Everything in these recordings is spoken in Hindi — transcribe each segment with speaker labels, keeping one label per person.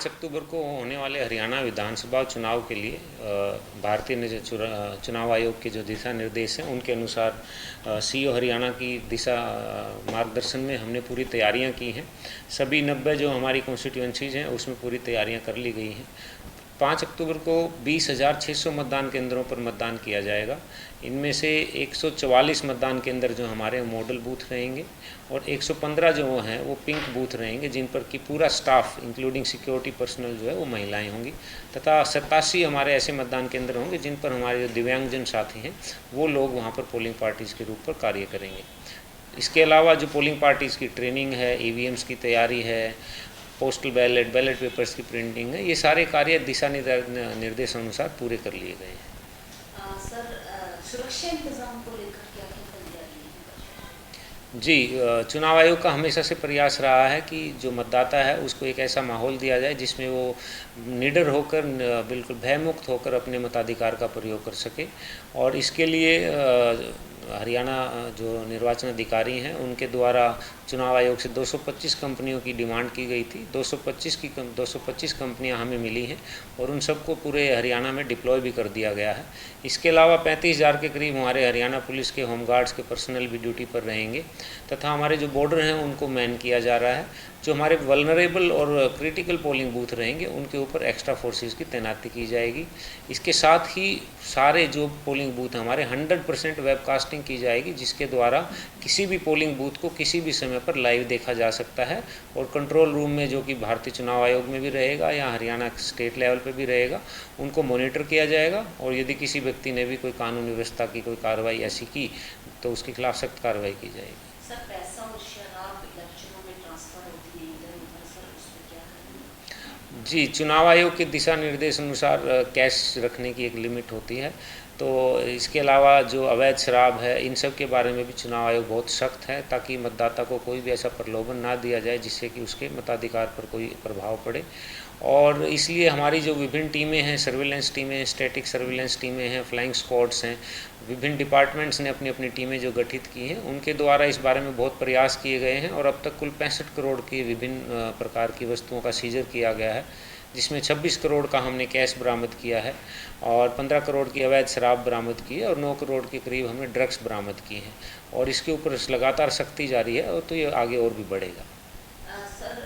Speaker 1: 5 अक्टूबर को होने वाले हरियाणा विधानसभा चुनाव के लिए भारतीय चुनाव आयोग के जो दिशा निर्देश हैं उनके अनुसार सीईओ हरियाणा की दिशा मार्गदर्शन में हमने पूरी तैयारियां की हैं। सभी 90 जो हमारी कॉन्स्टिट्यूएंसीज हैं उसमें पूरी तैयारियां कर ली गई हैं। 5 अक्टूबर को 20,600 मतदान केंद्रों पर मतदान किया जाएगा। इनमें से 144 मतदान केंद्र जो हमारे मॉडल बूथ रहेंगे और 115 जो हैं वो पिंक बूथ रहेंगे, जिन पर कि पूरा स्टाफ इंक्लूडिंग सिक्योरिटी पर्सनल जो है वो महिलाएं होंगी, तथा 87 हमारे ऐसे मतदान केंद्र होंगे जिन पर हमारे जो दिव्यांगजन साथी हैं वो लोग वहाँ पर पोलिंग पार्टीज़ के रूप पर कार्य करेंगे। इसके अलावा जो पोलिंग पार्टीज़ की ट्रेनिंग है, ईवीएम्स की तैयारी है, पोस्टल बैलेट पेपर्स की प्रिंटिंग है, ये सारे कार्य दिशा निर्देशानुसार पूरे कर लिए गए हैं।
Speaker 2: सर, सुरक्षा इंतजाम को लेकर क्या तैयारी है?
Speaker 1: जी, चुनाव आयोग का हमेशा से प्रयास रहा है कि जो मतदाता है उसको एक ऐसा माहौल दिया जाए जिसमें वो निडर होकर, बिल्कुल भयमुक्त होकर अपने मताधिकार का प्रयोग कर सके। और इसके लिए हरियाणा जो निर्वाचन अधिकारी हैं उनके द्वारा चुनाव आयोग से 225 कंपनियों की डिमांड की गई थी। 225 कंपनियां हमें मिली हैं और उन सबको पूरे हरियाणा में डिप्लॉय भी कर दिया गया है। इसके अलावा 35,000 के करीब हमारे हरियाणा पुलिस के होमगार्ड्स के पर्सनल भी ड्यूटी पर रहेंगे, तथा हमारे जो बॉर्डर हैं उनको मैन किया जा रहा है। जो हमारे वल्नरेबल और क्रिटिकल पोलिंग बूथ रहेंगे उनके ऊपर एक्स्ट्रा फोर्सेस की तैनाती की जाएगी। इसके साथ ही सारे जो पोलिंग बूथ हमारे 100% वेबकास्टिंग की जाएगी, जिसके द्वारा किसी भी पोलिंग बूथ को किसी भी समय पर लाइव देखा जा सकता है। और कंट्रोल रूम में, जो कि भारतीय चुनाव आयोग में भी रहेगा या हरियाणा स्टेट लेवल पर भी रहेगा, उनको मॉनिटर किया जाएगा। और यदि किसी व्यक्ति ने भी कोई कानून व्यवस्था की कोई कार्रवाई ऐसी की तो उसके खिलाफ सख्त कार्रवाई की जाएगी।
Speaker 2: सर, पैसा और शराब इलेक्शनों में ट्रांसफर होती है इधर-उधर, सर उस पर क्या करेंगे?
Speaker 1: जी, चुनाव आयोग के दिशा निर्देश अनुसार कैश रखने की एक लिमिट होती है। तो इसके अलावा जो अवैध शराब है, इन सब के बारे में भी चुनाव आयोग बहुत सख्त है, ताकि मतदाता को कोई भी ऐसा प्रलोभन ना दिया जाए जिससे कि उसके मताधिकार पर कोई प्रभाव पड़े। और इसलिए हमारी जो विभिन्न टीमें हैं, सर्विलेंस टीमें, स्टैटिक सर्विलेंस टीमें हैं, फ्लाइंग स्क्वाड्स हैं, विभिन्न डिपार्टमेंट्स ने अपनी अपनी टीमें जो गठित की हैं, उनके द्वारा इस बारे में बहुत प्रयास किए गए हैं। और अब तक कुल 65 करोड़ की विभिन्न प्रकार की वस्तुओं का सीजर किया गया है, जिसमें 26 करोड़ का हमने कैश बरामद किया है और 15 करोड़ की अवैध शराब बरामद की है और 9 करोड़ के करीब हमने ड्रग्स बरामद किए हैं। और इसके ऊपर लगातार सख्ती जारी है और तो ये आगे और भी बढ़ेगा।
Speaker 2: सर,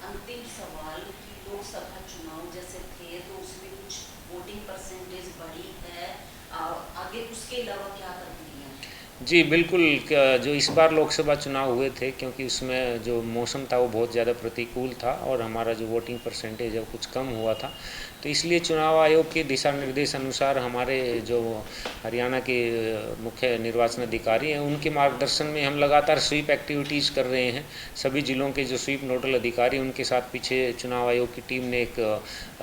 Speaker 2: अंतिम सवाल कि लोकसभा चुनाव जैसे थे तो उसमें कुछ वोटिंग परसेंटेज बढ़ी है, आगे उसके अलावा क्या कर दिया?
Speaker 1: जी बिल्कुल, जो इस बार लोकसभा चुनाव हुए थे, क्योंकि उसमें जो मौसम था वो बहुत ज़्यादा प्रतिकूल था और हमारा जो वोटिंग परसेंटेज है वो कुछ कम हुआ था, तो इसलिए चुनाव आयोग के दिशा निर्देश अनुसार हमारे जो हरियाणा के मुख्य निर्वाचन अधिकारी हैं उनके मार्गदर्शन में हम लगातार स्वीप एक्टिविटीज़ कर रहे हैं। सभी जिलों के जो स्वीप नोडल अधिकारी, उनके साथ पीछे चुनाव आयोग की टीम ने एक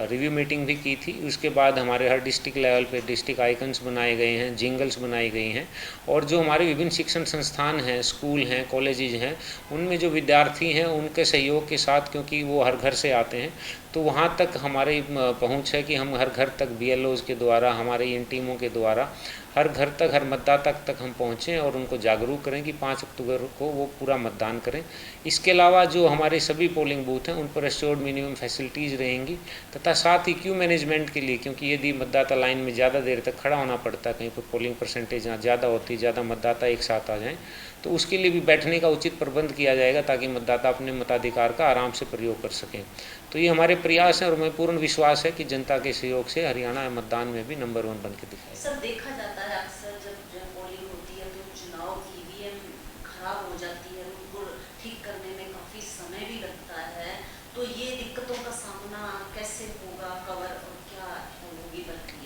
Speaker 1: रिव्यू मीटिंग भी की थी। उसके बाद हमारे हर डिस्ट्रिक्ट लेवल पे डिस्ट्रिक्ट आइकन्स बनाए गए हैं, जिंगल्स बनाई गई हैं। और जो हमारे विभिन्न शिक्षण संस्थान हैं, स्कूल हैं, कॉलेजेज हैं, उनमें जो विद्यार्थी हैं उनके सहयोग के साथ, क्योंकि वो हर घर से आते हैं, तो वहाँ तक हमारी पहुँच है कि हम हर घर तक BLOs के द्वारा, हमारे इन टीमों के द्वारा हर घर तक, हर मतदाता तक हम पहुँचें और उनको जागरूक करें कि 5 अक्टूबर को वो पूरा मतदान करें। इसके अलावा जो हमारे सभी पोलिंग बूथ हैं उन पर एश्योर्ड मिनिमम फैसिलिटीज़ रहेंगी, तथा साथ ही क्यू मैनेजमेंट के लिए, क्योंकि यदि मतदाता लाइन में ज़्यादा देर तक खड़ा होना पड़ता है, कहीं पर पोलिंग परसेंटेज ज़्यादा होती, ज़्यादा मतदाता एक साथ आ जाएँ, तो उसके लिए भी बैठने का उचित प्रबंध किया जाएगा, ताकि मतदाता अपने मताधिकार का आराम से प्रयोग कर सकें। तो ये हमारे प्रयास हैं और हमें पूर्ण विश्वास है कि जनता के सहयोग से हरियाणा मतदान में भी नंबर 1 बन के दिखाएगा।
Speaker 2: सर, देखा जाता है अक्सर जब पोलिंग होती है तो चुनाव की ईवीएम खराब हो जाती है, उनको ठीक करने में काफ़ी समय भी लगता है, तो ये दिक्कतों का सामना कैसे होगा, कवर और क्या होगी प्रक्रिया?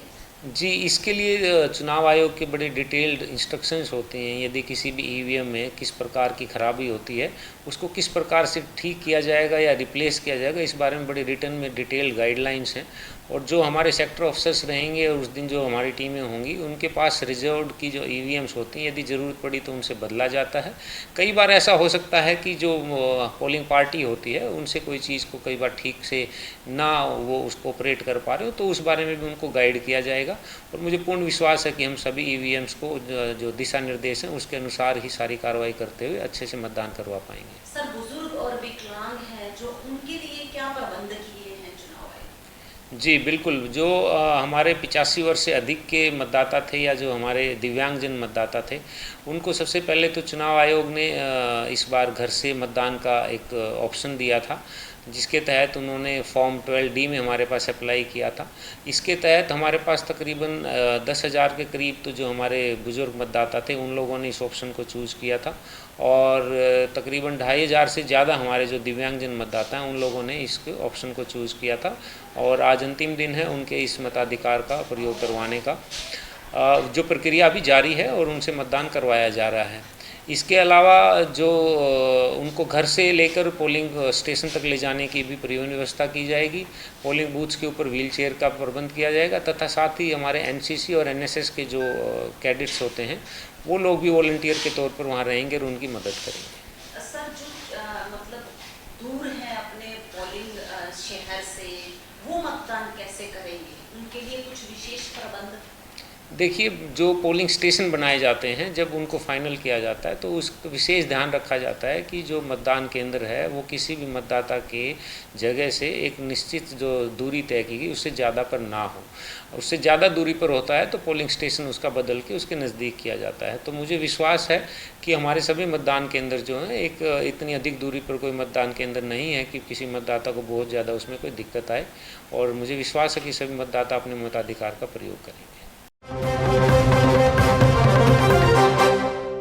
Speaker 1: जी, इसके लिए चुनाव आयोग के बड़े डिटेल्ड इंस्ट्रक्शंस होते हैं। यदि किसी भी ईवीएम में किस प्रकार की खराबी होती है, उसको किस प्रकार से ठीक किया जाएगा या रिप्लेस किया जाएगा, इस बारे में बड़े रिटर्न में डिटेल्ड गाइडलाइंस हैं। और जो हमारे सेक्टर ऑफिसर्स रहेंगे और उस दिन जो हमारी टीमें होंगी, उनके पास रिजर्व्ड की जो ईवीएम्स होती हैं, यदि ज़रूरत पड़ी तो उनसे बदला जाता है। कई बार ऐसा हो सकता है कि जो पोलिंग पार्टी होती है उनसे कोई चीज़ को कई बार ठीक से ना वो उसको ऑपरेट कर पा रहे हो, तो उस बारे में भी उनको गाइड किया जाएगा। और मुझे पूर्ण विश्वास है कि हम सभी ईवीएम्स को जो दिशा निर्देश हैं उसके अनुसार ही सारी कार्रवाई करते हुए अच्छे से मतदान करवा पाएंगे।
Speaker 2: सर, बुजुर्ग और विकलांग हैं जो, उनके लिए क्या प्रबंध किए
Speaker 1: जी, बिल्कुल। जो हमारे 85 वर्ष से अधिक के मतदाता थे या जो हमारे दिव्यांगजन मतदाता थे, उनको सबसे पहले तो चुनाव आयोग ने इस बार घर से मतदान का एक ऑप्शन दिया था, जिसके तहत उन्होंने फॉर्म 12D में हमारे पास अप्लाई किया था। इसके तहत हमारे पास तकरीबन 10,000 के करीब तो जो हमारे बुज़ुर्ग मतदाता थे, उन लोगों ने इस ऑप्शन को चूज़ किया था और तकरीबन 2,500 से ज़्यादा हमारे जो दिव्यांगजन मतदाता हैं, उन लोगों ने इस ऑप्शन को चूज़ किया था और आज अंतिम दिन है उनके इस मताधिकार का प्रयोग करवाने का। जो प्रक्रिया अभी जारी है और उनसे मतदान करवाया जा रहा है। इसके अलावा जो उनको घर से लेकर पोलिंग स्टेशन तक ले जाने की भी परिवहन व्यवस्था की जाएगी। पोलिंग बूथ्स के ऊपर व्हील चेयर का प्रबंध किया जाएगा तथा साथ ही हमारे एनसीसी और एनएसएस के जो कैडेट्स होते हैं, वो लोग भी वॉलंटियर के तौर पर वहाँ रहेंगे और उनकी मदद करेंगे।
Speaker 2: सर जो मतलब दूर है अपने पोलिंग शहर से, वो मतदान कैसे करेंगे? उनके लिए कुछ विशेष प्रबंध?
Speaker 1: देखिए, जो पोलिंग स्टेशन बनाए जाते हैं, जब उनको फाइनल किया जाता है तो उस विशेष ध्यान रखा जाता है कि जो मतदान केंद्र है वो किसी भी मतदाता के जगह से एक निश्चित जो दूरी तय की गई उससे ज़्यादा पर ना हो। उससे ज़्यादा दूरी पर होता है तो पोलिंग स्टेशन उसका बदल के उसके नज़दीक किया जाता है। तो मुझे विश्वास है कि हमारे सभी मतदान केंद्र जो हैं एक इतनी अधिक दूरी पर कोई मतदान केंद्र नहीं है कि किसी मतदाता को बहुत ज़्यादा उसमें कोई दिक्कत आए और मुझे विश्वास है कि सभी मतदाता अपने मताधिकार का प्रयोग करेंगे।